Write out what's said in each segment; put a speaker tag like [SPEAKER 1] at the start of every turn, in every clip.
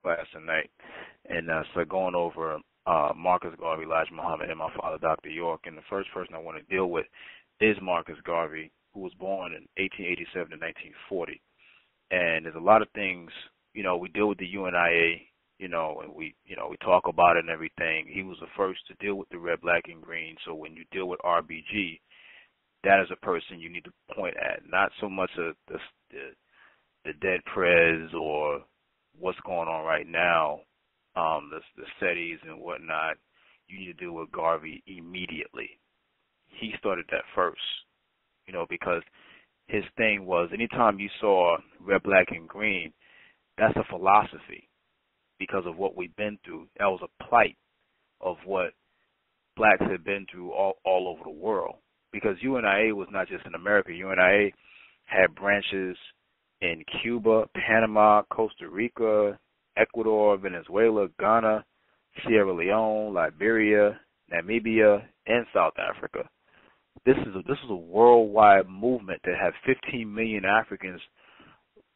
[SPEAKER 1] class tonight, and so going over Marcus Garvey, Elijah Muhammad, and my father, Dr. York. And the first person I want to deal with is Marcus Garvey, who was born in 1887 to 1940. And there's a lot of things, we deal with the UNIA, and we talk about it and everything. He was the first to deal with the red, black, and green. So when you deal with RBG, that is a person you need to point at, not so much the dead prez or what's going on right now, the SETIs and whatnot. You need to deal with Garvey immediately. He started that first, because his thing was anytime you saw red, black, and green, that's a philosophy because of what we've been through. That was a plight of what blacks had been through all over the world. Because UNIA was not just in America. UNIA had branches in Cuba, Panama, Costa Rica, Ecuador, Venezuela, Ghana, Sierra Leone, Liberia, Namibia, and South Africa. This is a worldwide movement that had 15 million Africans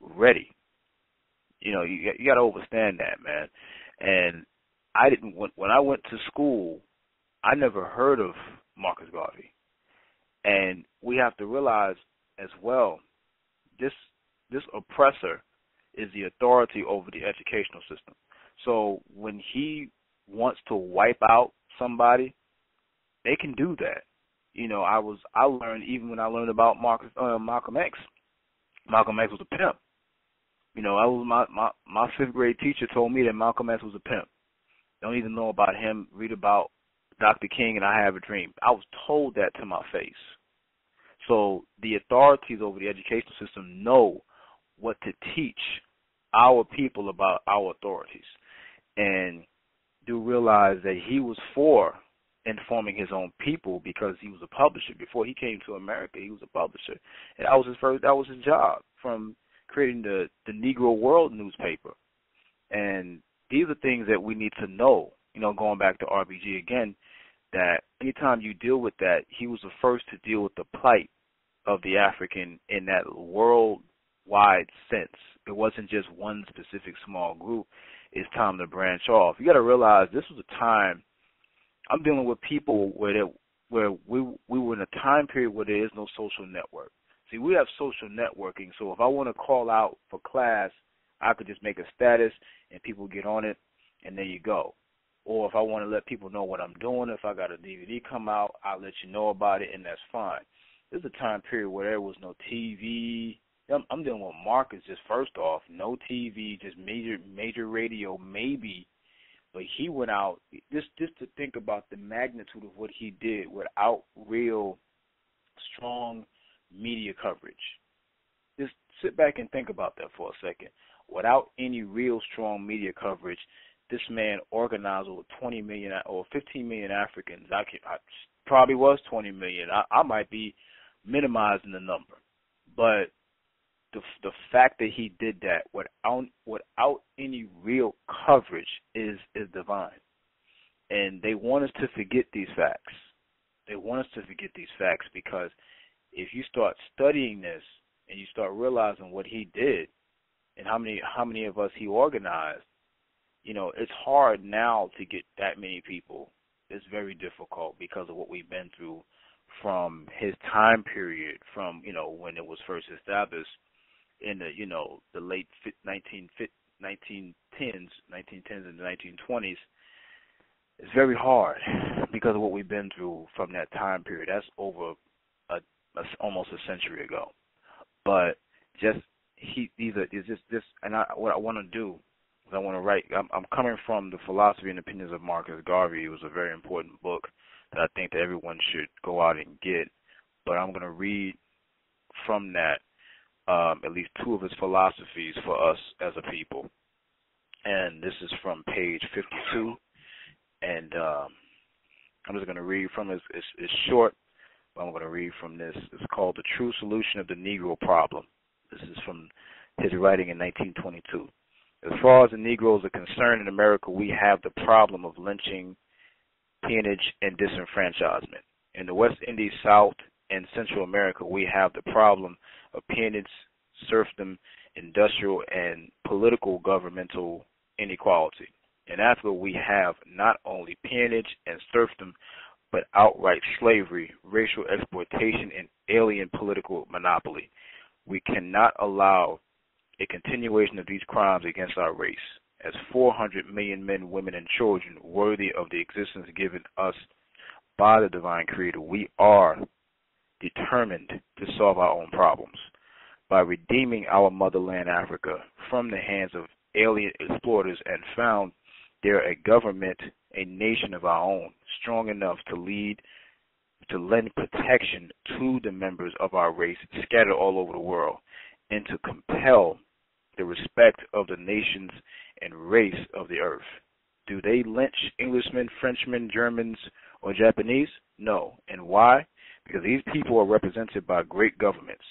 [SPEAKER 1] ready. You got to understand that, man. And I didn't when I went to school, I never heard of Marcus Garvey. And we have to realize as well, this oppressor is the authority over the educational system. So when he wants to wipe out somebody, they can do that. I learned even when I learned about Malcolm X. Malcolm X was a pimp. I was my fifth grade teacher told me that Malcolm X was a pimp. Don't even know about him. Read about Dr. King and I Have a Dream. I was told that to my face. So the authorities over the educational system know what to teach our people about our authorities, and do realize that he was for informing his own people because he was a publisher. Before he came to America, he was a publisher, and that was his job from creating the Negro World newspaper. And these are things that we need to know, going back to RBG again, that anytime you deal with that, he was the first to deal with the plight of the African in that worldwide sense. It wasn't just one specific small group. It's time to branch off. You got to realize this was a time, I'm dealing with people where we were in a time period where there is no social network. See, we have social networking, so if I want to call out for class, I could just make a status and people get on it, and there you go. Or if I want to let people know what I'm doing, if I got a DVD come out, I'll let you know about it, and that's fine. This is a time period where there was no TV. I'm dealing with Marcus just first off, no TV, just major radio maybe. But he went out, just to think about the magnitude of what he did without real strong media coverage. Just sit back and think about that for a second. Without any real strong media coverage, this man organized over 20 million or 15 million Africans. I probably was 20 million. I might be minimizing the number, but the fact that he did that without any real coverage is divine. And they want us to forget these facts. They want us to forget these facts because if you start studying this and you start realizing what he did and how many of us he organized, it's hard now to get that many people. It's very difficult because of what we've been through from his time period, from when it was first established in the late 1910s and the 1920s. It's very hard because of what we've been through from that time period. That's over almost a century ago. But what I want to do is I want to write. I'm coming from The Philosophy and Opinions of Marcus Garvey. It was a very important book that I think that everyone should go out and get. But I'm going to read from that at least two of his philosophies for us as a people. And this is from page 52. And I'm just going to read from it. It's short, but I'm going to read from this. It's called The True Solution of the Negro Problem. This is from his writing in 1922. As far as the Negroes are concerned in America, we have the problem of lynching, peonage, and disenfranchisement. In the West Indies, South, and Central America, we have the problem of peonage, serfdom, industrial, and political governmental inequality. In Africa, we have not only peonage and serfdom, but outright slavery, racial exploitation, and alien political monopoly. We cannot allow a continuation of these crimes against our race. As 400 million men, women, and children worthy of the existence given us by the divine creator, we are determined to solve our own problems by redeeming our motherland Africa from the hands of alien exploiters and found there a government, a nation of our own, strong enough to lend protection to the members of our race scattered all over the world, and to compel the respect of the nations and race of the earth. Do they lynch Englishmen, Frenchmen, Germans, or Japanese? No. And why? Because these people are represented by great governments,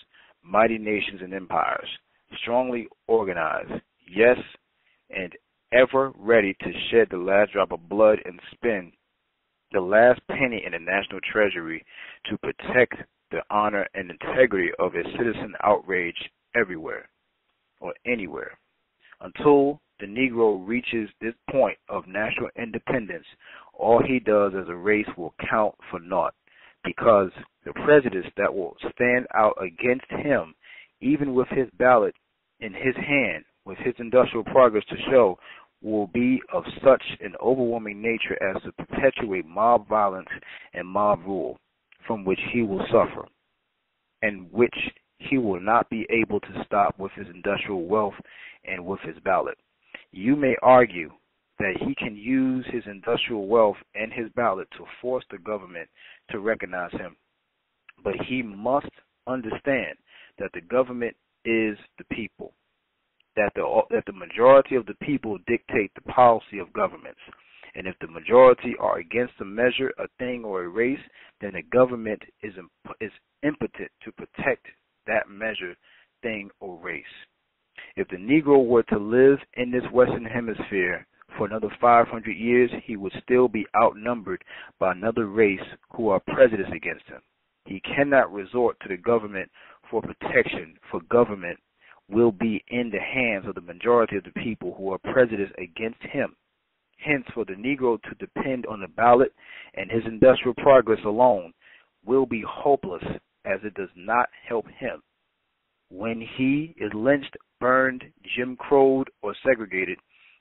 [SPEAKER 1] mighty nations and empires, strongly organized, yes, and ever ready to shed the last drop of blood and spend the last penny in the national treasury to protect the honor and integrity of a citizen outraged everywhere or anywhere. Until the Negro reaches this point of national independence, all he does as a race will count for naught, because the prejudice that will stand out against him, even with his ballot in his hand, with his industrial progress to show, will be of such an overwhelming nature as to perpetuate mob violence and mob rule, from which he will suffer, and which he will not be able to stop with his industrial wealth and with his ballot. You may argue that he can use his industrial wealth and his ballot to force the government to recognize him, but he must understand that the government is the people, that the majority of the people dictate the policy of governments. And if the majority are against a measure, a thing, or a race, then the government is impotent to protect that measure, thing, or race. If the Negro were to live in this Western Hemisphere for another 500 years, he would still be outnumbered by another race who are prejudiced against him. He cannot resort to the government for protection, for government will be in the hands of the majority of the people who are prejudiced against him. Hence, for the Negro to depend on the ballot and his industrial progress alone will be hopeless, as it does not help him. When he is lynched, burned, Jim Crowed, or segregated,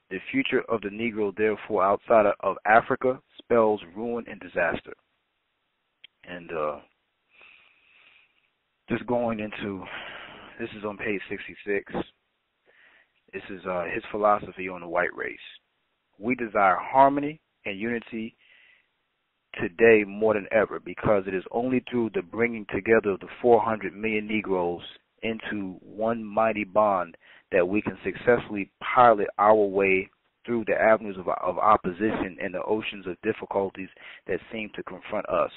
[SPEAKER 1] the future of the Negro, therefore, outside of Africa, spells ruin and disaster. And just going into, this is on page 66. This is his philosophy on the white race. We desire harmony and unity today more than ever, because it is only through the bringing together of the 400 million Negroes into one mighty bond that we can successfully pilot our way through the avenues of opposition and the oceans of difficulties that seem to confront us.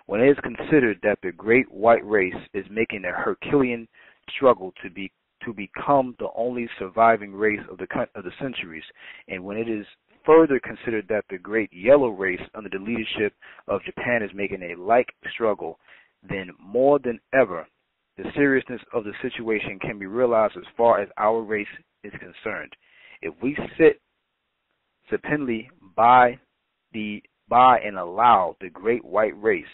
[SPEAKER 1] When it is considered that the great white race is making a Herculean struggle to become the only surviving race of the centuries, and when it is further considered that the great yellow race under the leadership of Japan is making a like struggle, then more than ever, the seriousness of the situation can be realized as far as our race is concerned. If we sit supinely by and allow the great white race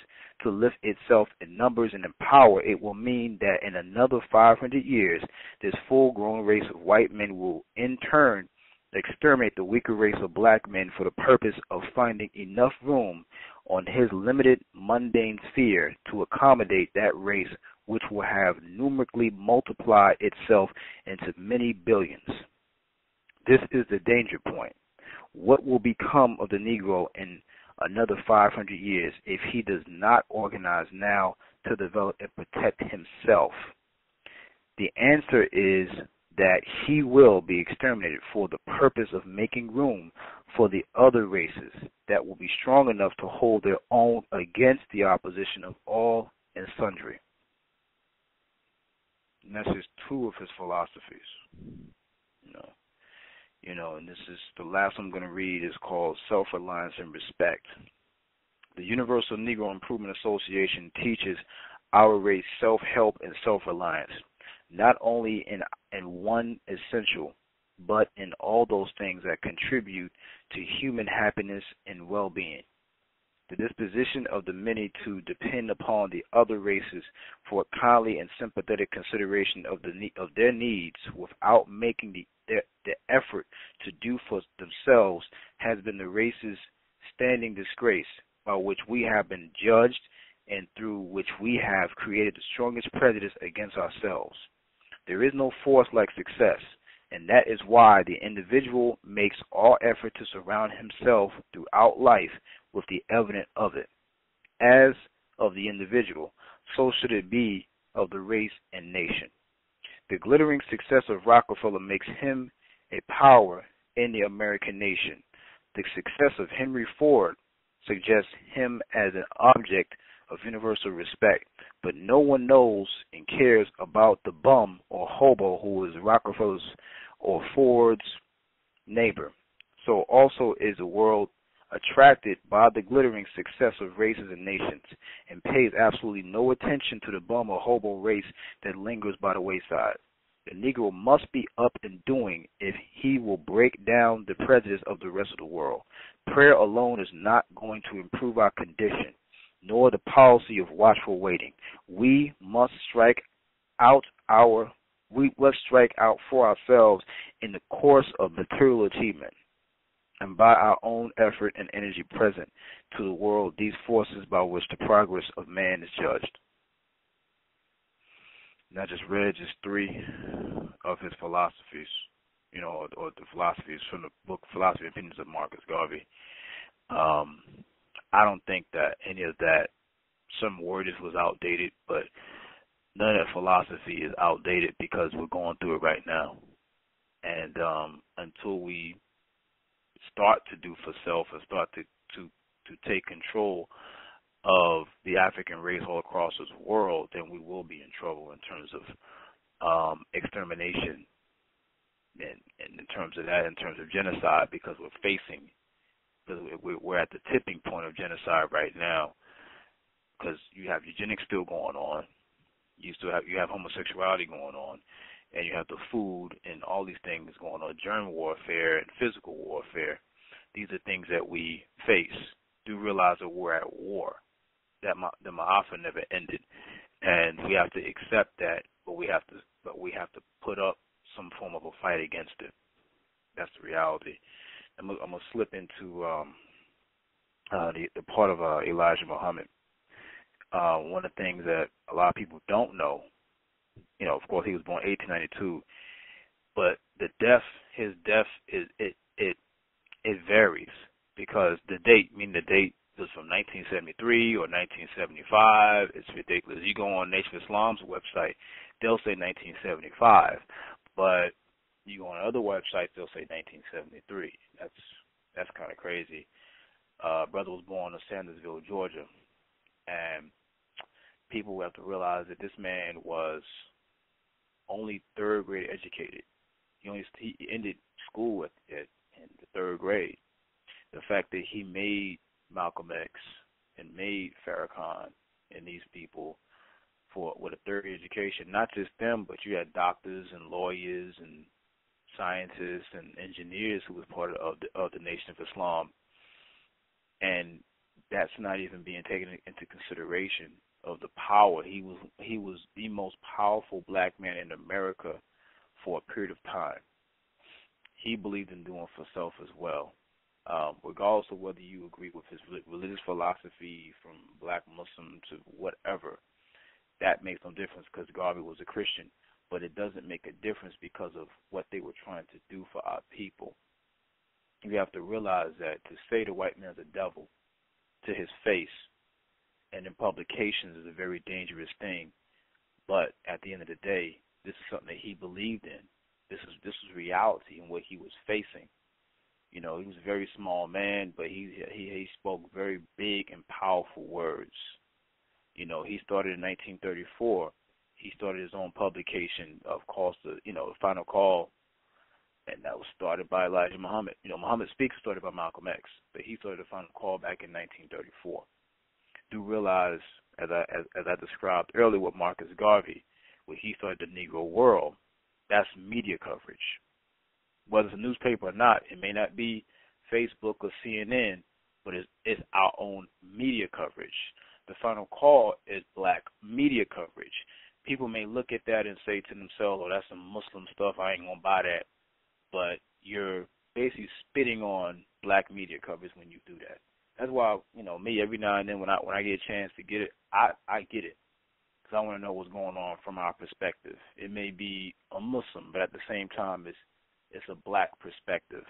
[SPEAKER 1] to lift itself in numbers and in power, it will mean that in another 500 years, this full-grown race of white men will in turn exterminate the weaker race of black men for the purpose of finding enough room on his limited mundane sphere to accommodate that race, which will have numerically multiplied itself into many billions. This is the danger point. What will become of the Negro in another 500 years if he does not organize now to develop and protect himself? The answer is that he will be exterminated for the purpose of making room for the other races that will be strong enough to hold their own against the opposition of all and sundry. And that's just two of his philosophies. And this is the last I'm going to read, is called Self-Reliance and Respect. The Universal Negro Improvement Association teaches our race self-help and self-reliance, not only in one essential, but in all those things that contribute to human happiness and well-being. The disposition of the many to depend upon the other races for kindly and sympathetic consideration of their needs without making the effort to do for themselves has been the race's standing disgrace, by which we have been judged and through which we have created the strongest prejudice against ourselves. There is no force like success, and that is why the individual makes all effort to surround himself throughout life with the evidence of it. As of the individual, so should it be of the race and nation. The glittering success of Rockefeller makes him a power in the American nation. The success of Henry Ford suggests him as an object of universal respect, but no one knows and cares about the bum or hobo who is Rockefeller's or Ford's neighbor. So also is the world attracted by the glittering success of races and nations, and pays absolutely no attention to the bum or hobo race that lingers by the wayside. The Negro must be up and doing if he will break down the prejudice of the rest of the world. Prayer alone is not going to improve our condition, nor the policy of watchful waiting. We must strike out for ourselves in the course of material achievement, and by our own effort and energy present to the world these forces by which the progress of man is judged. And I just read just 3 of his philosophies, or the philosophies from the book Philosophy and Opinions of Marcus Garvey. I don't think that any of that, some wordage was outdated, but none of that philosophy is outdated because we're going through it right now. And until we start to do for self and start to take control of the African race all across this world, then we will be in trouble in terms of extermination and in terms of that, in terms of genocide, because we're at the tipping point of genocide right now, because you have eugenics still going on, you have homosexuality going on, and you have the food and all these things going on, germ warfare and physical warfare. These are things that we face. Do realize that we're at war, that the Ma'afa never ended, and we have to accept that, but we have to put up some form of a fight against it. That's the reality. I'm gonna slip into the part of Elijah Muhammad. One of the things that a lot of people don't know, of course, he was born 1892, but his death it varies, because the date was from 1973 or 1975. It's ridiculous. You go on Nation of Islam's website, they'll say 1975, but you go on other websites, they'll say 1973. That's kind of crazy. Brother was born in Sandersville, Georgia, and people have to realize that this man was only 3rd grade educated. He ended school in the 3rd grade. The fact that he made Malcolm X and made Farrakhan and these people with a 3rd education, not just them, but you had doctors and lawyers and scientists and engineers who was part of the Nation of Islam, and that's not even being taken into consideration of the power. He was the most powerful black man in America for a period of time. He believed in doing for self as well. Regardless of whether you agree with his religious philosophy, from black Muslim to whatever, that makes no difference, because Garvey was a Christian. But it doesn't make a difference because of what they were trying to do for our people. You have to realize that to say the white man's a devil to his face and in publications is a very dangerous thing. But at the end of the day, this is something that he believed in. This was reality and what he was facing. He was a very small man, but he spoke very big and powerful words. He started in 1934. He started his own publication of the Final Call, and that was started by Elijah Muhammad. Muhammad Speaks started by Malcolm X, but he started the Final Call back in 1934. Do realize, as I described earlier with Marcus Garvey, when he started the Negro World, that's media coverage. whether it's a newspaper or not. It may not be Facebook or CNN, but it's our own media coverage. The final call is black media coverage. People may look at that and say to themselves, oh, that's some Muslim stuff, I ain't going to buy that. But you're basically spitting on black media coverage when you do that. That's why, me, every now and then when I get a chance to get it, I get it. Because I want to know what's going on from our perspective. It may be a Muslim, but at the same time, it's a black perspective.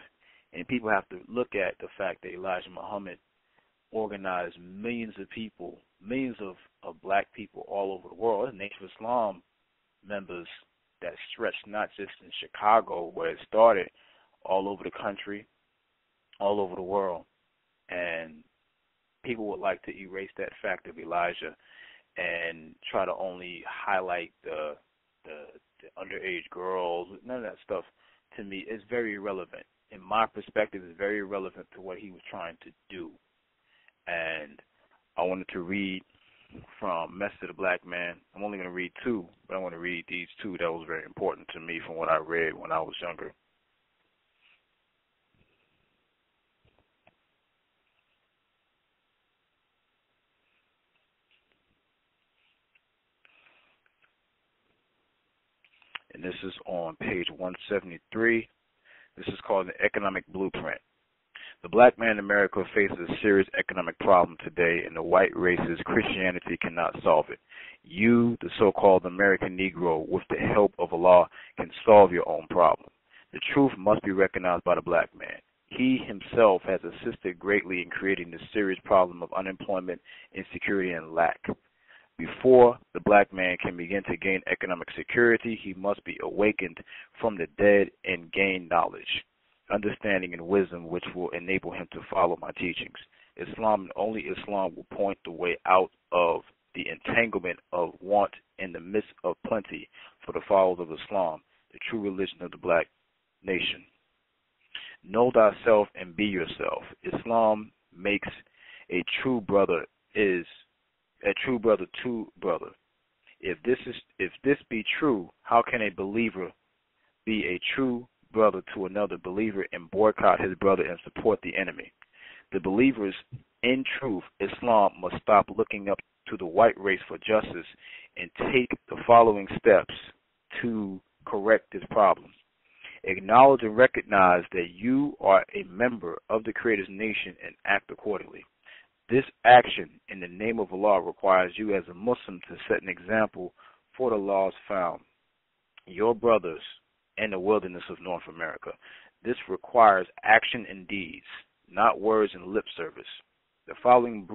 [SPEAKER 1] And people have to look at the fact that Elijah Muhammad organized millions of people, millions of black people all over the world. There's Nation of Islam members that stretched not just in Chicago where it started, all over the country, all over the world. And people would like to erase that fact of Elijah and try to only highlight the underage girls. None of that stuff, to me, is very irrelevant. In my perspective, it's very relevant to what he was trying to do. And I wanted to read from Message to the Black Man. I'm only going to read two, but I want to read these two that was very important to me from what I read when I was younger. And this is on page 173. This is called the Economic Blueprint. The black man in America faces a serious economic problem today, and the white race's Christianity cannot solve it. You, the so-called American Negro, with the help of Allah, can solve your own problem. The truth must be recognized by the black man. He himself has assisted greatly in creating the serious problem of unemployment, insecurity, and lack. Before the black man can begin to gain economic security, he must be awakened from the dead and gain knowledge, understanding, and wisdom which will enable him to follow my teachings. Islam and only Islam will point the way out of the entanglement of want in the midst of plenty for the followers of Islam, the true religion of the black nation. Know thyself and be yourself. Islam makes a true brother to brother. If this be true, how can a believer be a true brother to another believer and boycott his brother and support the enemy? The believers in truth, Islam, must stop looking up to the white race for justice and take the following steps to correct this problem. Acknowledge and recognize that you are a member of the Creator's nation and act accordingly. This action in the name of Allah requires you as a Muslim to set an example for the laws found, your brothers in the wilderness of North America. This requires action and deeds, not words and lip service. The following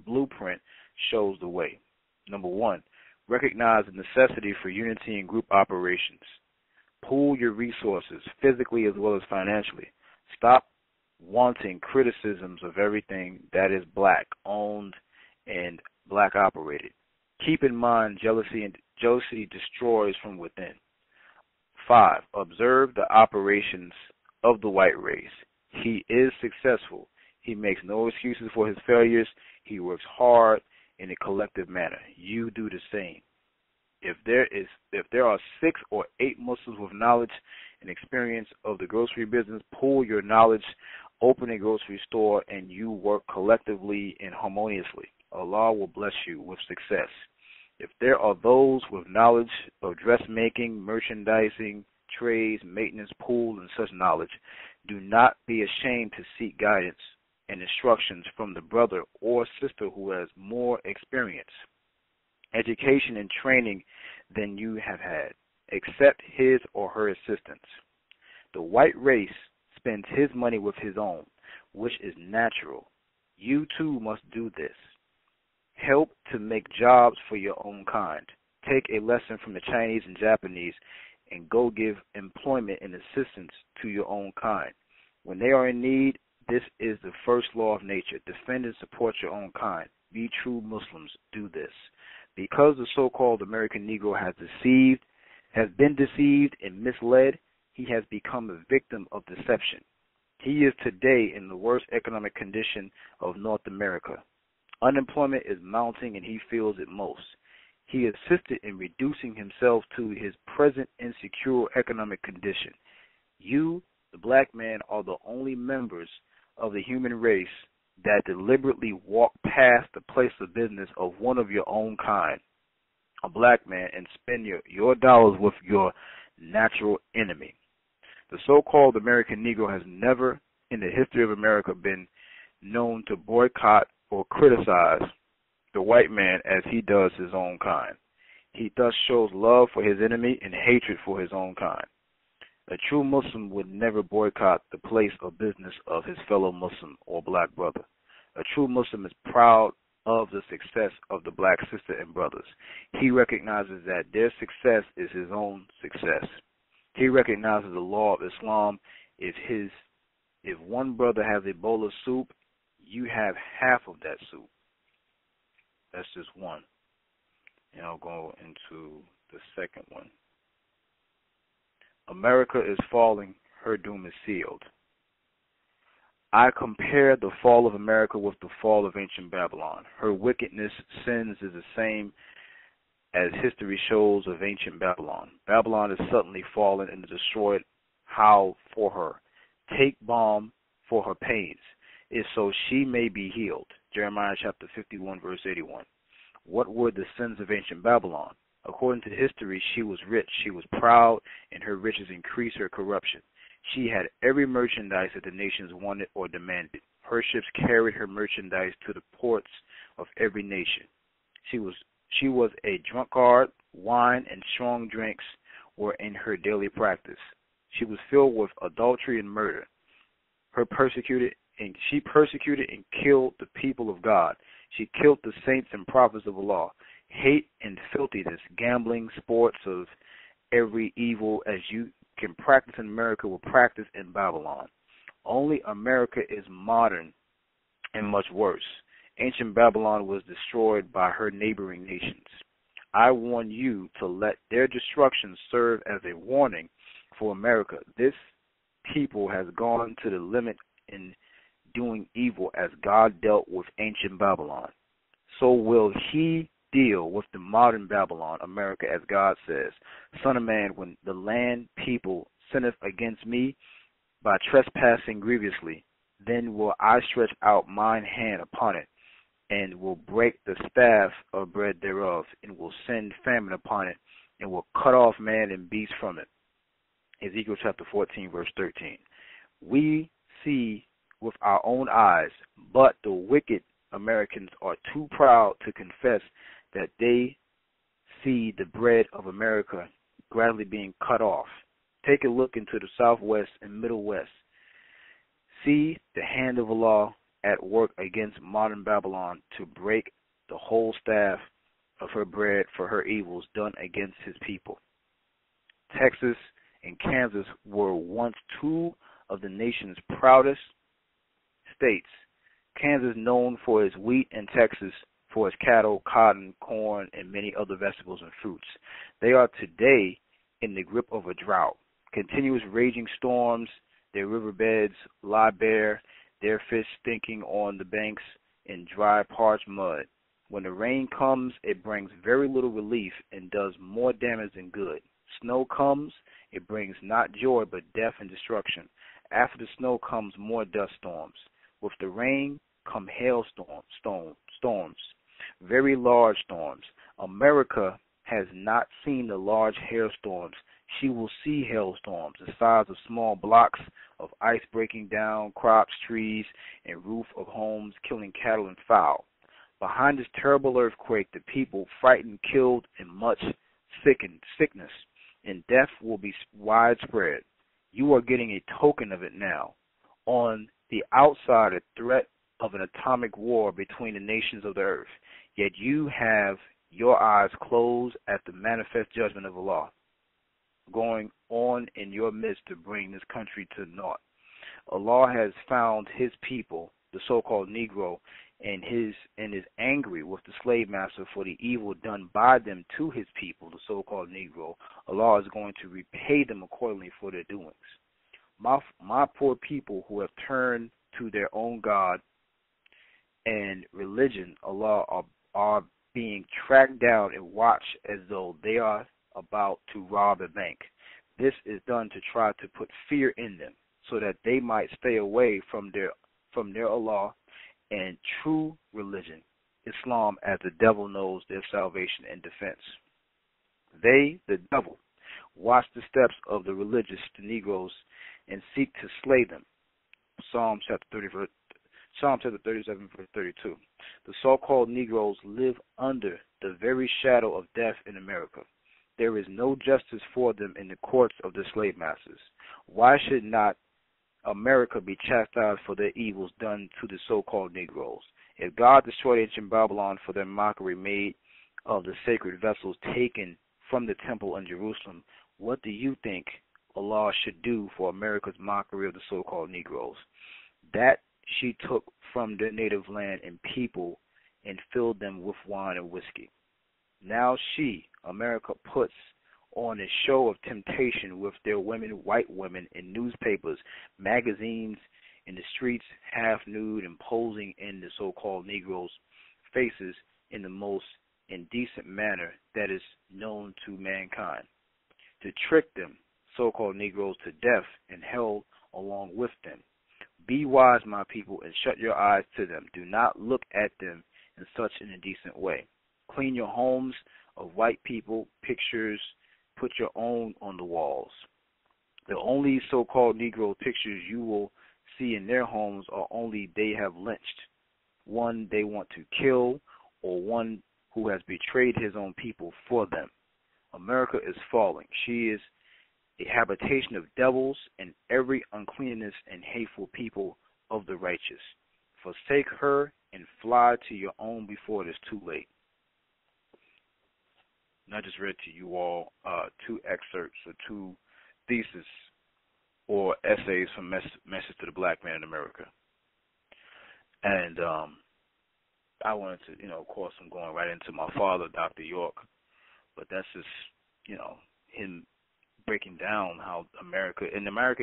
[SPEAKER 1] blueprint shows the way. Number 1, recognize the necessity for unity in group operations. Pool your resources, physically as well as financially. Stop wanting criticisms of everything that is black owned and black operated. Keep in mind jealousy destroys from within. 5, observe the operations of the white race. He is successful. He makes no excuses for his failures. He works hard in a collective manner. You do the same. If there are 6 or 8 Muslims with knowledge and experience of the grocery business, pool your knowledge, open a grocery store, and you work collectively and harmoniously. Allah will bless you with success. If there are those with knowledge of dressmaking, merchandising, trades, maintenance, pool, and such knowledge, do not be ashamed to seek guidance and instructions from the brother or sister who has more experience, education, and training than you have had. Accept his or her assistance. The white race spends his money with his own, which is natural. You too must do this. Help to make jobs for your own kind. Take a lesson from the Chinese and Japanese and go give employment and assistance to your own kind. When they are in need, this is the first law of nature. Defend and support your own kind. Be true Muslims. Do this. Because the so-called American Negro has been deceived and misled, he has become a victim of deception. He is today in the worst economic condition of North America. Unemployment is mounting and he feels it most. He assisted in reducing himself to his present insecure economic condition. You The black men are the only members of the human race that deliberately walk past the place of business of one of your own kind, a black man, and spend your dollars with your natural enemy. The so-called American Negro has never in the history of America been known to boycott or criticize the white man as he does his own kind. He thus shows love for his enemy and hatred for his own kind. A true Muslim would never boycott the place or business of his fellow Muslim or black brother. A true Muslim is proud of the success of the black sister and brothers. He recognizes that their success is his own success. He recognizes the law of Islam. If one brother has a bowl of soup, you have half of that soup. That's just one. And I'll go into the second one. America is falling, her doom is sealed. I compare the fall of America with the fall of ancient Babylon. Her wickedness, sins is the same as history shows of ancient Babylon. Babylon is suddenly fallen and destroyed. How for her? Take balm for her pains, is so she may be healed. Jeremiah chapter 51, verse 81. What were the sins of ancient Babylon? According to history, she was rich, she was proud, and her riches increased her corruption. She had every merchandise that the nations wanted or demanded. Her ships carried her merchandise to the ports of every nation. She was a drunkard. Wine and strong drinks were in her daily practice. She was filled with adultery and murder. She persecuted and killed the people of God. She killed the saints and prophets of Allah. Hate and filthiness, gambling, sports of every evil as you can practice in America were practiced in Babylon. Only America is modern and much worse. Ancient Babylon was destroyed by her neighboring nations. I warn you to let their destruction serve as a warning for America. This people has gone to the limit in doing evil as God dealt with ancient Babylon. So will he deal with the modern Babylon, America, as God says. Son of man, when the land people sinneth against me by trespassing grievously, then will I stretch out mine hand upon it, and will break the staff of bread thereof, and will send famine upon it, and will cut off man and beast from it. Ezekiel chapter 14, verse 13. We see with our own eyes, but the wicked Americans are too proud to confess that they see the bread of America gradually being cut off. Take a look into the Southwest and Middle West. See the hand of Allah at work against modern Babylon to break the whole staff of her bread for her evils done against his people. Texas and Kansas were once two of the nation's proudest states. Kansas known for its wheat, and Texas for its cattle, cotton, corn, and many other vegetables and fruits. They are today in the grip of a drought. Continuous raging storms, their riverbeds lie bare, their fish stinking on the banks in dry, parched mud. When the rain comes, it brings very little relief and does more damage than good. Snow comes, it brings not joy but death and destruction. After the snow comes more dust storms. With the rain come storms, very large storms. America has not seen the large hailstorms. She will see hailstorms the size of small blocks of ice breaking down crops, trees, and roof of homes, killing cattle and fowl. Behind this terrible earthquake, the people frightened, killed, and much sickness, and death will be widespread. You are getting a token of it now. On the outside, a threat of an atomic war between the nations of the earth, yet you have your eyes closed at the manifest judgment of Allah going on in your midst to bring this country to naught. Allah has found his people, the so-called Negro, and is angry with the slave master for the evil done by them to his people, the so-called Negro. Allah is going to repay them accordingly for their doings. My poor people who have turned to their own God and religion, Allah, are being tracked down and watched as though they are about to rob a bank. This is done to try to put fear in them so that they might stay away from their Allah and true religion, Islam, as the devil knows their salvation and defense. They, the devil, watch the steps of the religious, the Negroes, and seek to slay them. Psalm chapter 37, verse 32. The so-called Negroes live under the very shadow of death in America. There is no justice for them in the courts of the slave masters. Why should not America be chastised for their evils done to the so-called Negroes? If God destroyed ancient Babylon for their mockery made of the sacred vessels taken from the temple in Jerusalem, what do you think Allah should do for America's mockery of the so-called Negroes? That she took from their native land and people and filled them with wine and whiskey. Now she, America, puts on a show of temptation with their women, white women, in newspapers, magazines, in the streets, half nude and posing in the so-called Negroes' faces in the most indecent manner that is known to mankind, to trick them, so-called Negroes, to death and hell along with them. Be wise, my people, and shut your eyes to them. Do not look at them in such an indecent way. Clean your homes of white people, pictures, put your own on the walls. The only so-called Negro pictures you will see in their homes are only they have lynched, one they want to kill, or one who has betrayed his own people for them. America is falling. She is a habitation of devils and every uncleanness and hateful people of the righteous. Forsake her and fly to your own before it is too late. And I just read to you all two excerpts or two theses or essays from Message to the Black Man in America. And I wanted to, of course, I'm going right into my father, Dr.York, but that's just, him breaking down how America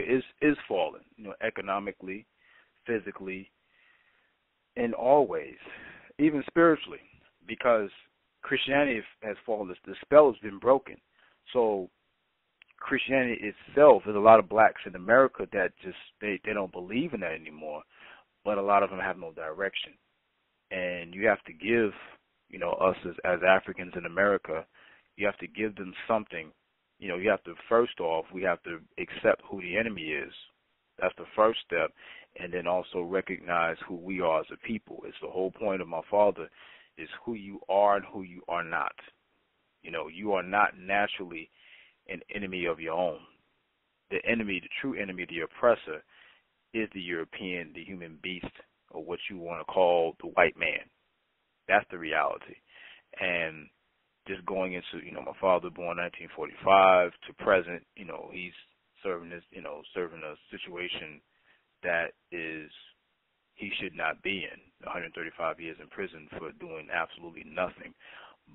[SPEAKER 1] is falling, economically, physically, in all ways, even spiritually, because Christianity has fallen. The spell has been broken. So Christianity itself, there's a lot of blacks in America that just they don't believe in that anymore, but a lot of them have no direction. And you have to give, us as Africans in America, you have to give them something. You have to, first off, we have to accept who the enemy is. That's the first step. And then also recognize who we are as a people. It's the whole point of my father is who you are and who you are not. You are not naturally an enemy of your own. The enemy, the true enemy, the oppressor, is the European, the human beast, or what you want to call the white man. That's the reality. And just going into, my father born 1945 to present, he's serving a situation that is he should not be in. 135 years in prison for doing absolutely nothing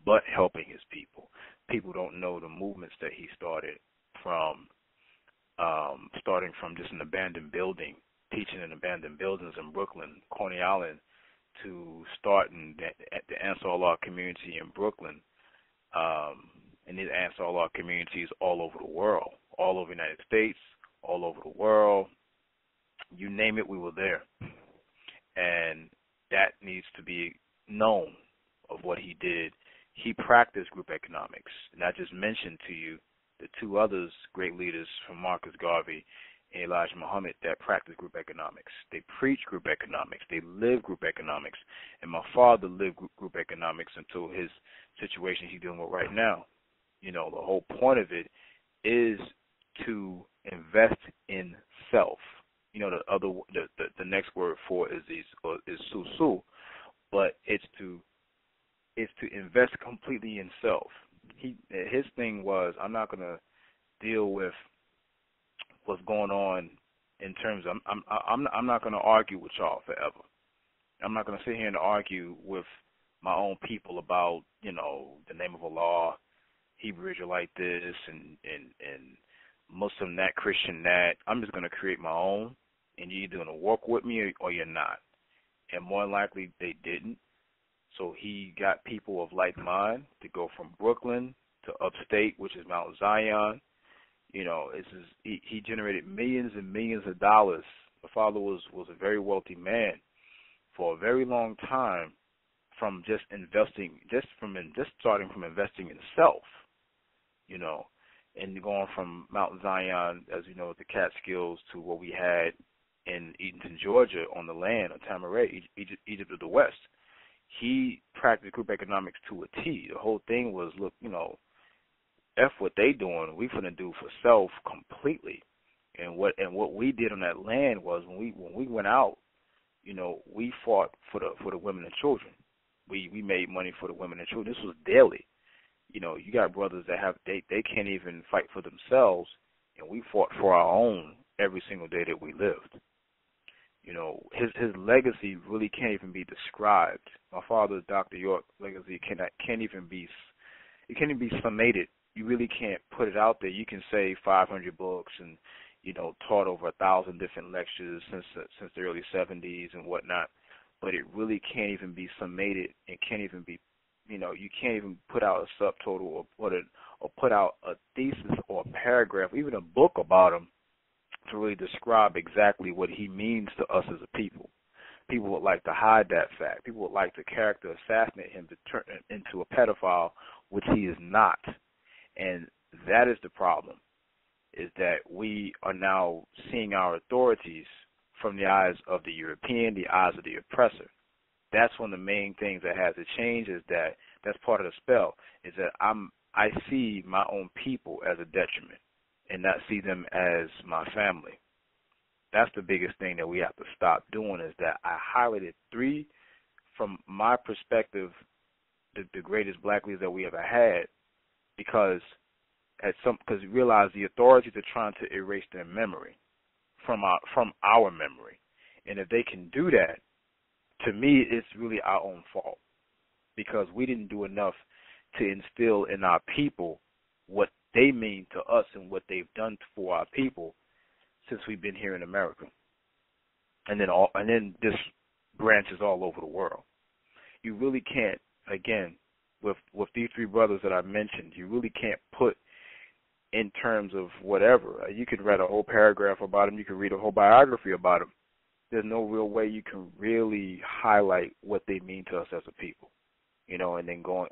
[SPEAKER 1] but helping his people. People don't know the movements that he started from, starting from just an abandoned building, teaching in abandoned buildings in Brooklyn, Coney Island, to starting the Ansar Allah community in Brooklyn, and these Ansar Allah communities all over the world, all over the United States, all over the world. You name it, we were there. And that needs to be known of what he did. He practiced group economics. And I just mentioned to you the two others, great leaders from Marcus Garvey and Elijah Muhammad, that practiced group economics. They preached group economics. They lived group economics. And my father lived group economics until his situation he's dealing with right now. The whole point of it is to invest in self. The next word for is susu, but it's to invest completely in self. His thing was, I'm not gonna deal with what's going on in terms of I'm not gonna argue with y'all forever. I'm not gonna sit here and argue with my own people about the name of Allah, Hebrew Israelite this and Muslim that, Christian that. I'm just gonna create my own. And you're either going to walk with me or you're not. And more than likely, they didn't. So he got people of like mind to go from Brooklyn to upstate, which is Mount Zion, You know, he generated millions and millions of dollars. My father was a very wealthy man for a very long time from just investing, just starting from investing in self, you know, and going from Mount Zion, as you know, the Catskills to what we had in Eatonton, Georgia, on the land of Atum-Re, Egypt of the West. He practiced group economics to a T. The whole thing was, look, you know, F what they doing, we finna do for self completely. And what we did on that land was when we went out, you know, we fought for the women and children. We made money for the women and children. This was daily. You know, you got brothers that they can't even fight for themselves, and we fought for our own every single day that we lived. You know, his legacy really can't even be described. My father's Dr.York legacy can't even be summated. You really can't put it out there. You can say 500 books and, you know, taught over 1,000 different lectures since the early 70s and whatnot, but it really can't even be summated and can't even be, you know, you can't even put out a subtotal or put out a thesis or a paragraph, even a book about him to really describe exactly what he means to us as a people. People would like to hide that fact. People would like to character assassinate him to turn him into a pedophile, which he is not. And that is the problem, is that we are now seeing our authorities from the eyes of the European, the eyes of the oppressor. That's one of the main things that has to change, is that's part of the spell, is that I see my own people as a detriment and not see them as my family. That's the biggest thing that we have to stop doing, is that I highlighted 3, from my perspective, the greatest black leaders that we ever had, because we realize the authorities are trying to erase their memory from our memory. And if they can do that, to me, it's really our own fault, because we didn't do enough to instill in our people what they mean to us and what they've done for our people since we've been here in America. And then this branches all over the world. You really can't, again, with these 3 brothers that I mentioned, you really can't put in terms of whatever. You could write a whole paragraph about them. You could read a whole biography about them. There's no real way you can really highlight what they mean to us as a people. You know, and then going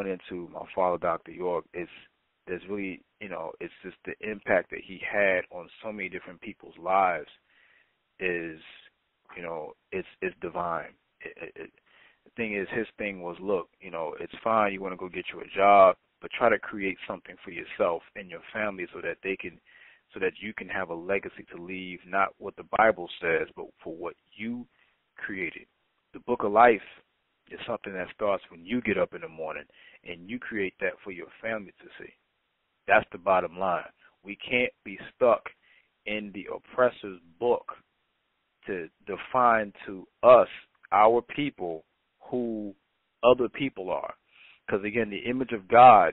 [SPEAKER 1] into my father, Dr. York, there's really, you know, it's just the impact that he had on so many different people's lives is, you know, it's divine. The thing is, his thing was, look, you know, it's fine, you want to go get you a job, but try to create something for yourself and your family so that you can have a legacy to leave, not what the Bible says, but for what you created. The book of life is something that starts when you get up in the morning, and you create that for your family to see. That's the bottom line. We can't be stuck in the oppressor's book to define to us, our people, who other people are. Because, again, the image of God,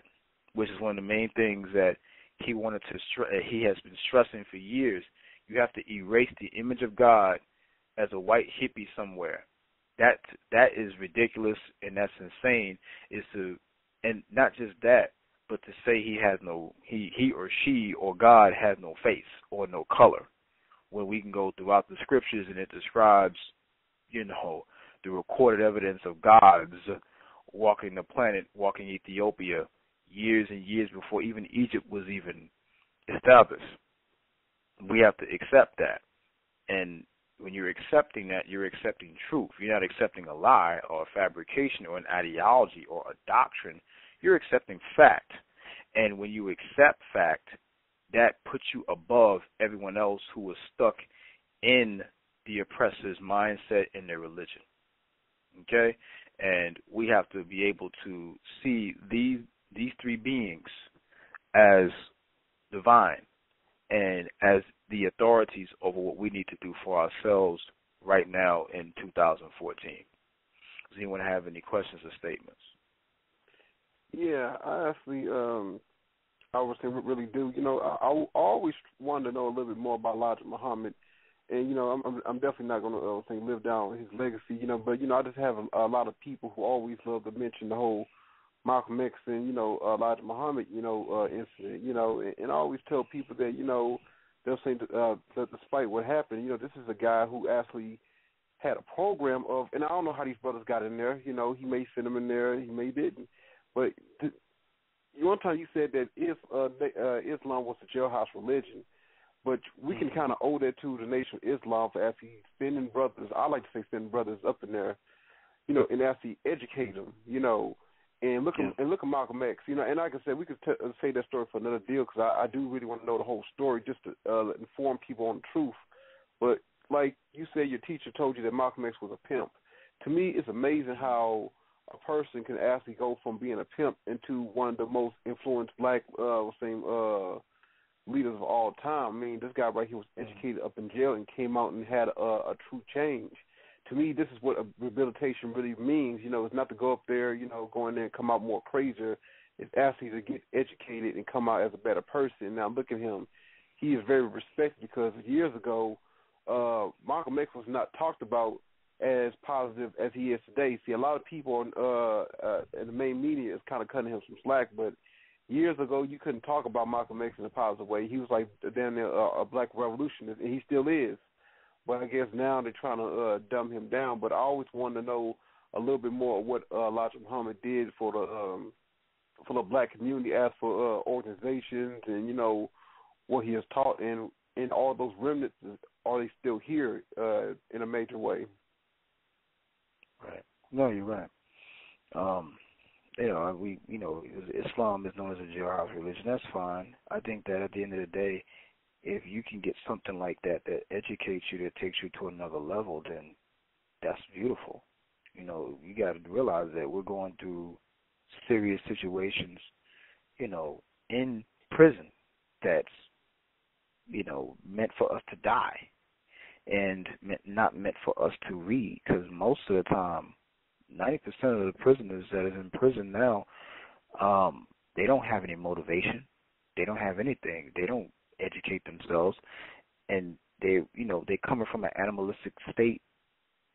[SPEAKER 1] which is one of the main things that he has been stressing for years, you have to erase the image of God as a white hippie somewhere. That is ridiculous, and that's insane. And not just that, but to say he or she or God has no face or no color, when we can go throughout the scriptures and it describes, you know, the recorded evidence of gods walking the planet, walking Ethiopia, years and years before even Egypt was even established. We have to accept that. And when you're accepting that, you're accepting truth. You're not accepting a lie or a fabrication or an ideology or a doctrine. You're accepting fact. And when you accept fact, that puts you above everyone else who is stuck in the oppressor's mindset and their religion. Okay? And we have to be able to see these 3 beings as divine and as the authorities over what we need to do for ourselves right now in 2014. Does anyone have any questions or statements?
[SPEAKER 2] Yeah, I actually, I would say really do. You know, I always wanted to know a little bit more about Elijah Muhammad, and you know, I'm definitely not going to live down his legacy. You know, but you know, I just have a lot of people who always love to mention the whole Malcolm X and Elijah Muhammad incident. And I always tell people that they'll say that despite what happened, this is a guy who actually had a program of, and I don't know how these brothers got in there. He may send them in there, he may didn't, but one time you said that if Islam was a jailhouse religion, but we can kind of owe that to the Nation of Islam for actually sending brothers. I like to say sending brothers up in there, and actually educate them, and look at Malcolm X, and like I said, we could say that story for another deal because I do really want to know the whole story just to inform people on the truth. But like you said, your teacher told you that Malcolm X was a pimp. To me, it's amazing how a person can actually go from being a pimp into one of the most influenced black leaders of all time. I mean, this guy right here was educated up in jail and came out and had a true change. To me, this is what rehabilitation really means. It's not to go up there, go in there and come out more crazier. It's actually to get educated and come out as a better person. Now, look at him. He is very respected because years ago, Malcolm X was not talked about as positive as he is today. See, a lot of people in the main media is kind of cutting him some slack, but years ago, you couldn't talk about Malcolm X in a positive way. He was like damn near a black revolutionist, and he still is. But I guess now they're trying to dumb him down. But I always wanted to know a little bit more of what Elijah Muhammad did for the black community, as for organizations, and what he has taught, and all those remnants, are they still here in a major way?
[SPEAKER 1] Right. No, you're right. Islam is known as a jailhouse religion. That's fine. I think that at the end of the day, if you can get something like that educates you, that takes you to another level, then that's beautiful. You got to realize that we're going through serious situations, in prison that's, meant for us to die and not meant for us to read, because most of the time, 90% of the prisoners that is in prison now, they don't have any motivation. They don't have anything. They don't educate themselves, and they coming from an animalistic state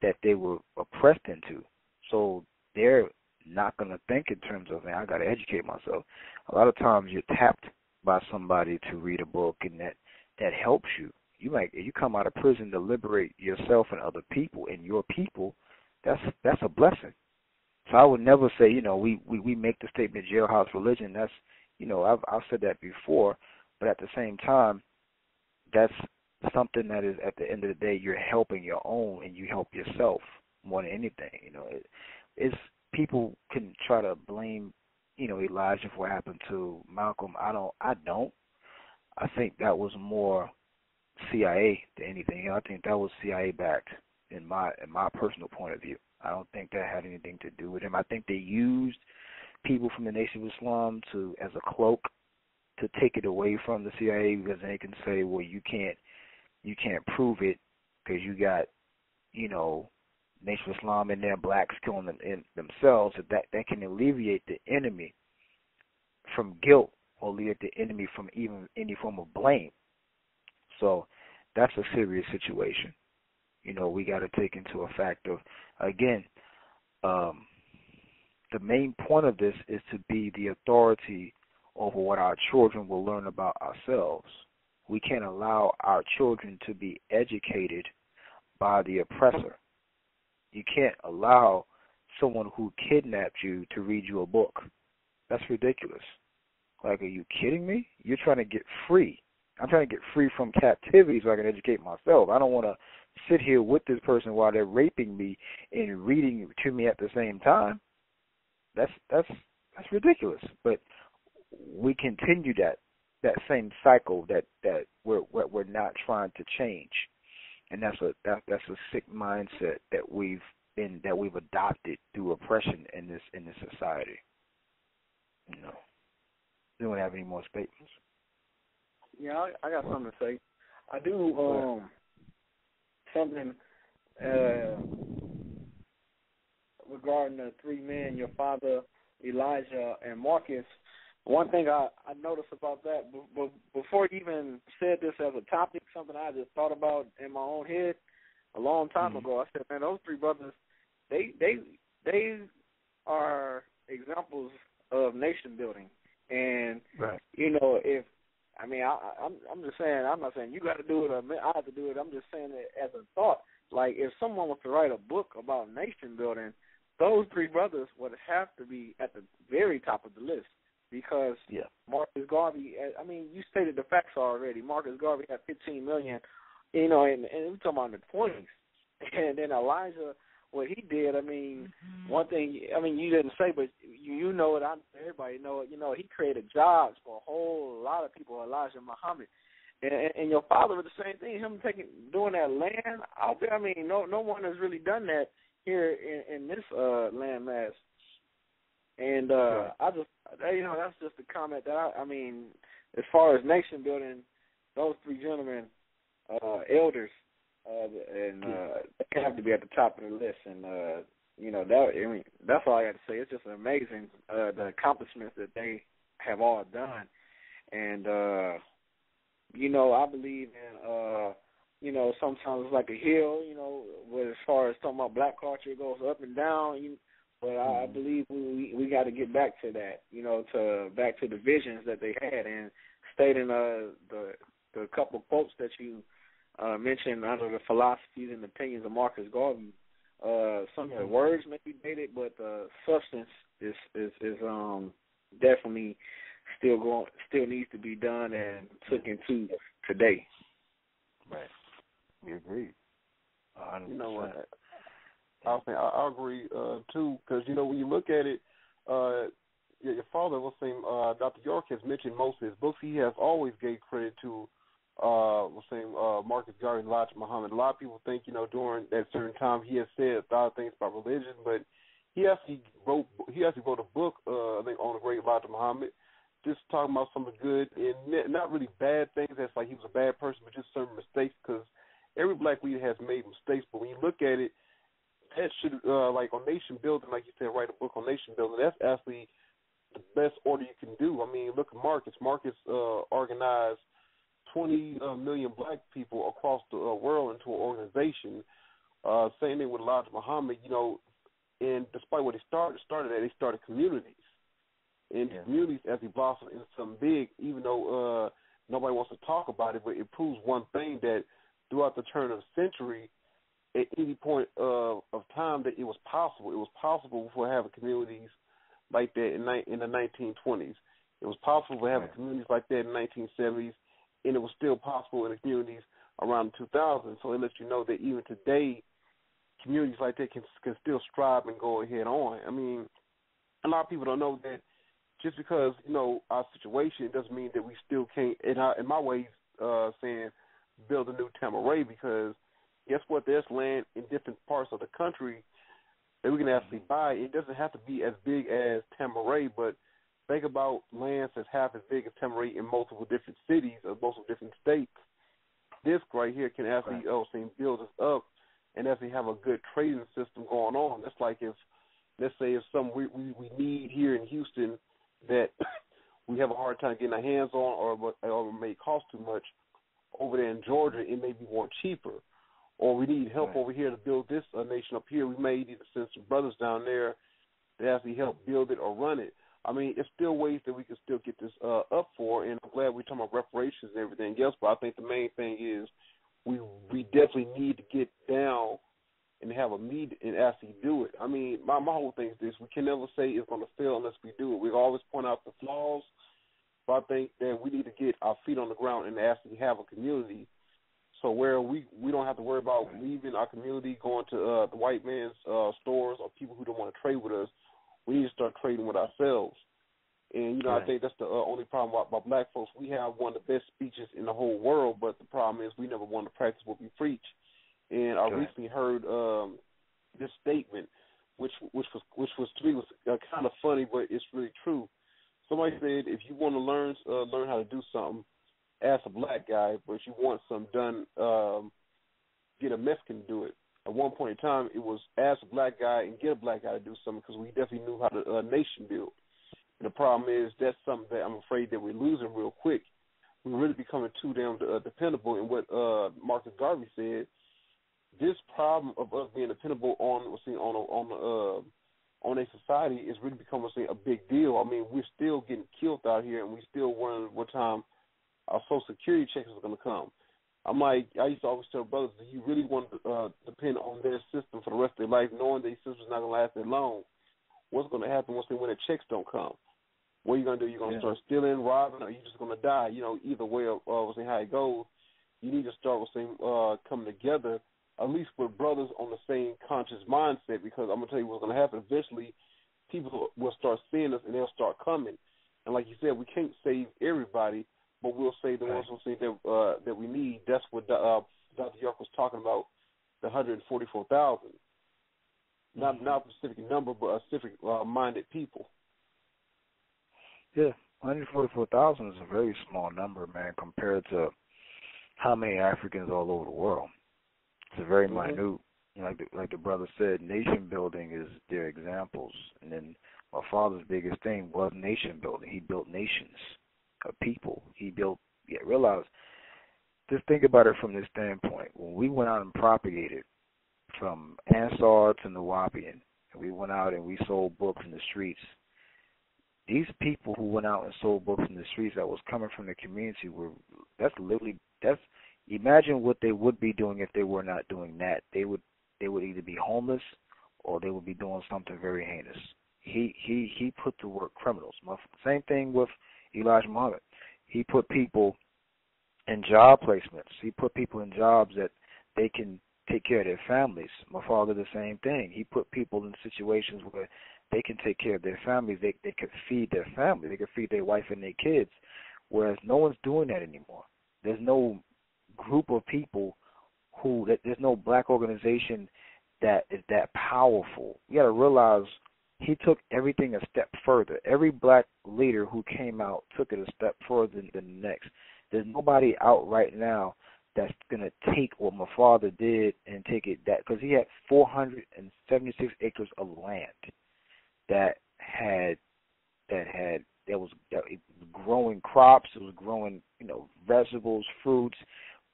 [SPEAKER 1] that they were oppressed into. So they're not going to think in terms of, man, I got to educate myself. A lot of times you're tapped by somebody to read a book, and that helps you. You come out of prison to liberate yourself and other people, and your people. That's a blessing. So I would never say, we make the statement jailhouse religion. That's, I've said that before, but at the same time, that's something that is, at the end of the day, you're helping your own and you help yourself more than anything. It's people can try to blame, Elijah for what happened to Malcolm. I don't. I think that was more CIA than anything. I think that was CIA backed. In my personal point of view, I don't think that had anything to do with him. I think they used people from the Nation of Islam as a cloak to take it away from the CIA, because they can say, well, you can't prove it because you got, Nation of Islam and their blacks killing them in themselves. That can alleviate the enemy from guilt or alleviate the enemy from even any form of blame. So that's a serious situation. We got to take into a fact of, again, the main point of this is to be the authority over what our children will learn about ourselves. We can't allow our children to be educated by the oppressor. You can't allow someone who kidnapped you to read you a book. That's ridiculous. Like, are you kidding me? You're trying to get free. I'm trying to get free from captivity so I can educate myself. I don't want to sit here with this person while they're raping me and reading to me at the same time. That's ridiculous. But we continue that same cycle that we're not trying to change, and that's a sick mindset that we've adopted through oppression in this society. Anyone have any more statements?
[SPEAKER 3] Yeah, I got something to say. I do something regarding the three men, your father, Elijah, and Marcus. One thing I noticed about that, before you even said this as a topic, something I just thought about in my own head a long time ago. I said, man, those three brothers, they are examples of nation building. And
[SPEAKER 1] right.
[SPEAKER 3] if I'm just saying, I'm not saying you got to do it or I have to do it. I'm just saying it as a thought. Like, if someone was to write a book about nation building, those three brothers would have to be at the very top of the list, because Marcus Garvey, I mean, you stated the facts already. Marcus Garvey had 15 million, and we're talking about in the 20s. And then Elijah, what he did, I mean, one thing, I mean, you didn't say, but you know it, everybody know it, he created jobs for a whole lot of people, Elijah Muhammad. And your father was the same thing, him doing that land out there. I mean, no one has really done that here in this land mass. And I just, that's just a comment that I mean, as far as nation building, those three gentlemen, elders, they have to be at the top of the list. And that's all I got to say. It's just amazing the accomplishments that they have all done. And I believe in sometimes it's like a hill, where as far as talking about black culture, it goes up and down. But I believe we got to get back to that, back to the visions that they had. And stating the couple quotes that you mentioned under the philosophies and opinions of Marcus Garvey, some of the words may be dated, but the substance is definitely still needs to be done and took into today.
[SPEAKER 1] Right.
[SPEAKER 2] We agree.
[SPEAKER 1] 100%.
[SPEAKER 2] You know what? I agree too, because when you look at it, your father, Dr. York, has mentioned most of his books. He has always gave credit to Marcus Garvey and Elijah Muhammad. A lot of people think during that certain time he has said a lot of things about religion, but he actually wrote a book I think on the great Elijah Muhammad, just talking about some of the good and not really bad things. That's like he was a bad person, but just certain mistakes, because every black leader has made mistakes. But when you look at it, that should, like on nation building, like you said, write a book on nation building. That's actually the best order you can do. I mean, look at Marcus. Marcus organized 20 million black people across the world into an organization. Same thing with Elijah Muhammad, and despite what he started communities. And communities, as he blossomed into something big, even though nobody wants to talk about it, but it proves one thing, that throughout the turn of the century, at any point of time, that it was possible. It was possible for having communities like that in the 1920s. It was possible for having communities like that in the 1970s, and it was still possible in the communities around 2000. So it lets you know that even today, communities like that can still strive and go ahead on. I mean, a lot of people don't know that just because, our situation, it doesn't mean that we still can't, in my way, saying build a new Atum-Re, because guess what? There's land in different parts of the country that we can actually buy. It doesn't have to be as big as Atum-Re, but think about lands that's half as big as Atum-Re in multiple different cities or multiple different states. This right here can actually build us up and actually have a good trading system going on. That's like if, let's say, if something we need here in Houston that we have a hard time getting our hands on or may cost too much, over there in Georgia it may be more cheaper. Or we need help over here to build this nation up here. We may need to send some brothers down there to actually help build it or run it. I mean, there's still ways that we can still get this up for, and I'm glad we're talking about reparations and everything else, but I think the main thing is we definitely need to get down and have a meeting and actually do it. I mean, my whole thing is this: we can never say it's going to fail unless we do it. We always point out the flaws, but I think that we need to get our feet on the ground and actually have a community, so where we don't have to worry about leaving our community, going to the white man's stores or people who don't want to trade with us. We need to start trading with ourselves. And, I think that's the only problem about black folks. We have one of the best speeches in the whole world, but the problem is we never want to practice what we preach. And I recently heard this statement, which was to me was kind of funny, but it's really true. Somebody said, if you want to learn how to do something, ask a black guy, but if you want something done, get a Mexican to do it. At one point in time, it was ask a black guy and get a black guy to do something, because we definitely knew how to nation build. And the problem is that's something that I'm afraid that we're losing real quick. We're really becoming too damn dependable. And what Marcus Garvey said, this problem of us being dependable on on a society is really becoming a big deal. I mean, we're still getting killed out here, and we still wondering what time our Social Security checks is going to come. I'm like, I used to always tell brothers, do you really want to depend on their system for the rest of their life, knowing their system's not going to last that long? What's going to happen when their checks don't come? What are you going to do? You're going to start stealing, robbing, or are you just going to die? You know, either way of how it goes, you need to start coming together, at least with brothers on the same conscious mindset, because I'm going to tell you what's going to happen. Eventually, people will start seeing us, and they'll start coming. And like you said, we can't save everybody, but we'll save the ones that we need. That's what Dr.York was talking about, the 144,000. Not a specific number, but a specific minded people.
[SPEAKER 1] Yeah, 144,000 is a very small number, man, compared to how many Africans all over the world. It's a very minute. You know, like the brother said, nation building is their examples. And then my father's biggest thing was nation building. He built nations of people. He built, realize, just think about it from this standpoint. When we went out and propagated from Ansar to Nuwaupu, and we went out and we sold books in the streets, these people who went out and sold books in the streets that was coming from the community imagine what they would be doing if they were not doing that. They would either be homeless or they would be doing something very heinous. He put to work criminals. Same thing with Elijah Muhammad. He put people in job placements. He put people in jobs that they can take care of their families. My father, the same thing. He put people in situations where they can take care of their families. They could feed their family. They could feed their wife and their kids, whereas no one's doing that anymore. There's no group of people there's no black organization that is that powerful. You got to realize he took everything a step further. Every black leader who came out took it a step further than the next. There's nobody out right now that's going to take what my father did and take it that, because he had 476 acres of land that was growing crops, it was growing, vegetables, fruits.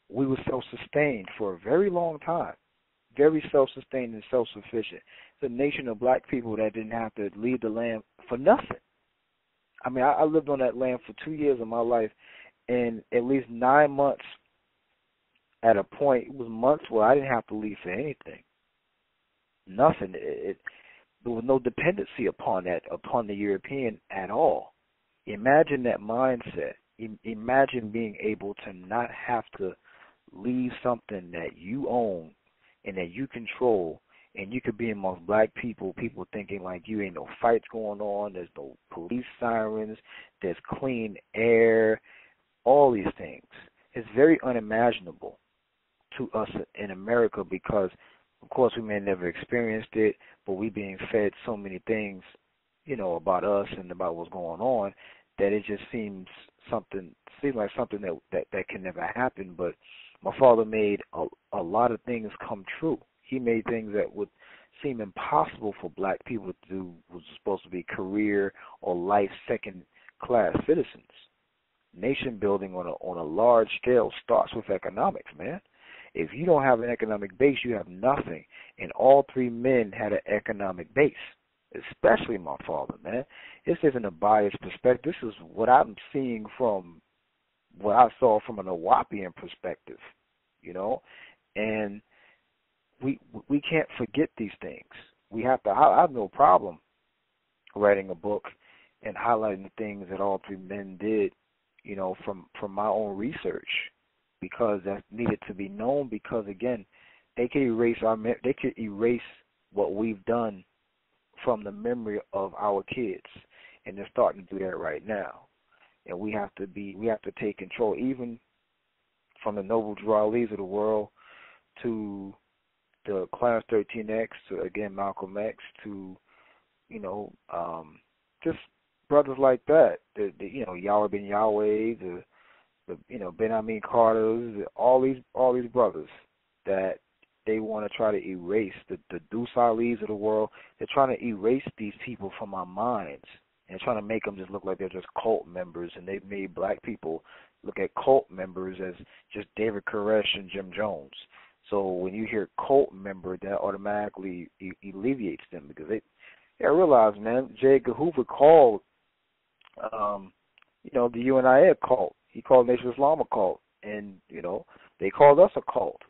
[SPEAKER 1] We were self-sustained for a very long time, very self-sustained and self-sufficient. It's a nation of black people that didn't have to leave the land for nothing. I mean, I lived on that land for 2 years of my life, and at least 9 months at a point, it was months where I didn't have to leave for anything. Nothing. There was no dependency upon the European at all. Imagine that mindset. Imagine being able to not have to leave something that you own and that you control, and you could be amongst black people thinking like you ain't no fights going on, there's no police sirens, there's clean air, all these things. It's very unimaginable to us in America because, of course, we may have never experienced it, but we being fed so many things, about us and about what's going on, that it just seems like something that can never happen. But my father made a lot of things come true. He made things that would seem impossible for black people to do, was supposed to be career or life second-class citizens. Nation building on a large scale starts with economics, man. If you don't have an economic base, you have nothing. And all three men had an economic base, especially my father, man. This isn't a biased perspective. This is what I'm seeing from what I saw from an Nuwaupuan perspective, and we can't forget these things. We have to. I have no problem writing a book and highlighting the things that all three men did, from my own research, because that needed to be known. Because again, they could erase what we've done from the memory of our kids, and they're starting to do that right now. And we have to take control, even from the Noble Drew Lees of the world to the Clarence 13X, to again Malcolm X, to just brothers like that. The Yahweh Ben Yahweh, the Ben Amin Carters, all these brothers that they want to try to erase, the Deuce Ali's of the world. They're trying to erase these people from our minds and trying to make them just look like they're just cult members, and they've made black people look at cult members as just David Koresh and Jim Jones. So when you hear cult member, that automatically alleviates them, because
[SPEAKER 4] Yeah, I realize, man, J. Edgar Hoover called, the UNIA a cult. He called Nation of Islam a cult. And, they called us a cult.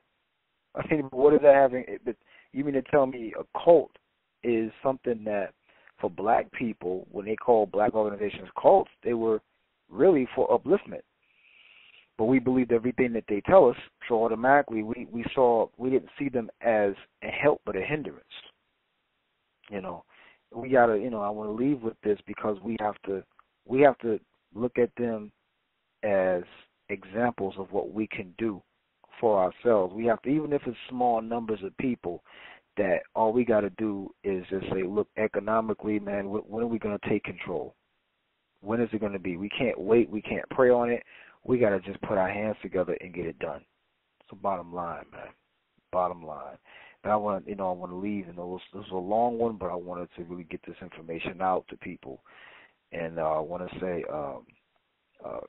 [SPEAKER 4] I mean, what is that having? You mean to tell me a cult is something that for black people, when they call black organizations cults, they were really for upliftment. But we believed everything that they tell us, so automatically we didn't see them as a help but a hindrance. We gotta, I want to leave with this because we have to look at them as examples of what we can do for ourselves. We have to, even if it's small numbers of people, that all we got to do is just say, look, economically, man, when are we going to take control? When is it going to be? We can't wait. We can't pray on it. We got to just put our hands together and get it done. It's the bottom line, man. Bottom line. But I want to leave. This was a long one, but I wanted to really get this information out to people. And I want to say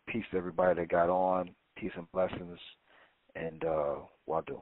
[SPEAKER 4] peace to everybody that got on. Peace and blessings. And Wadu.